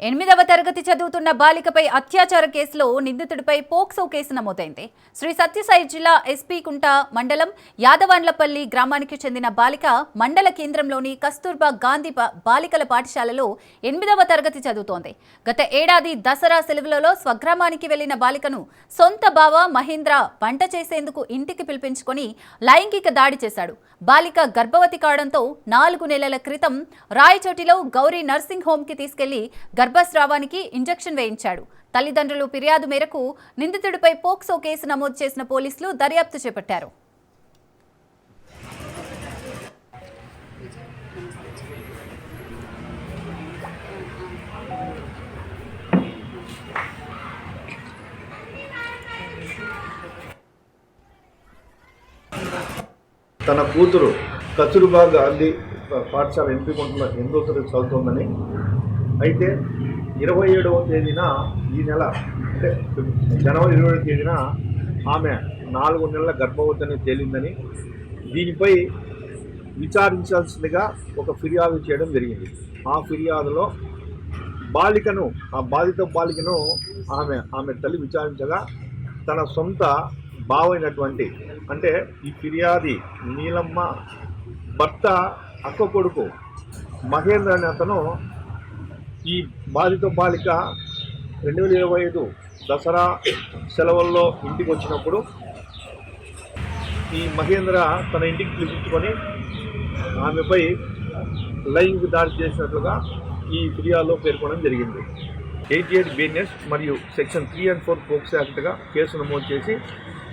8వ తరగతి చదువుతున్న బాలికపై అత్యాచార కేసులో నిందితుడిపై పోక్సో కేసు నమోదైంది. శ్రీ సత్యసాయి జిల్లా ఎస్పీ కుంట మండలం యాదవాండ్లపల్లి గ్రామానికి చెందిన బాలిక మండల కేంద్రంలోని కస్తూర్బా గాంధీ బాలికల పాఠశాలలో 8వ తరగతి చదువుతోంది. గత ఏడాది దసరా సెలవులలో స్వగ్రామానికి వెళ్లిన బాలికను సొంత బావ మహేంద్ర వంట చేసేందుకు ఇంటికి పిలిపించుకొని లైంగిక దాడి చేశాడు. బాలిక గర్భవతి కావడంతో 4 నెలల క్రితం రాయచోటిలో గౌరీ నర్సింగ్ హోమ్ కి తీసుకెళ్లి గర్భస్రావానికి ఇంజెక్షన్ వేయించాడు. తల్లిదండ్రులు ఫిర్యాదు మేరకు నిందితుడిపై పోక్సో కేసు నమోదు చేసిన పోలీసులు దర్యాప్తు చేపట్టారు. తన కూతురు కస్తూర్బా గాంధీ పాఠశాల ఎంపీకుంటలో 8వ తరగతి చదువుతోందని, అయితే 27వ తేదీన ఈ నెల అంటే జనవరి 27వ తేదీన ఆమె 4 నెలల గర్భవతిని తేలిందని, దీనిపై విచారించాల్సిందిగా ఒక ఫిర్యాదు చేయడం జరిగింది. ఆ ఫిర్యాదులో ఆ బాధిత బాలికను ఆమె తల్లి విచారించగా తన సొంత బావైనటువంటి అంటే ఈ ఫిర్యాది నీలమ్మ భర్త అక్క కొడుకు మహేంద్ర అనే అతను ఈ బాధిత బాలిక 2025 దసరా సెలవుల్లో ఇంటికి వచ్చినప్పుడు ఈ మహేంద్ర తన ఇంటికి పిలిపించుకొని ఆమెపై లైంగిక దాడి చేసినట్లుగా ఈ ఫిర్యాదులో పేర్కొనడం జరిగింది. 88 BNS మరియు సెక్షన్ 3 and 4 పోక్సో యాక్ట్గా కేసు నమోదు చేసి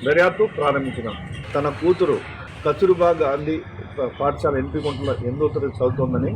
దర్యాప్తు ప్రారంభించినాం. తన కూతురు కస్తూర్బా గాంధీ పాఠశాల ఎంపీకుంటలో 8వ తరగతి చదువుతోందని,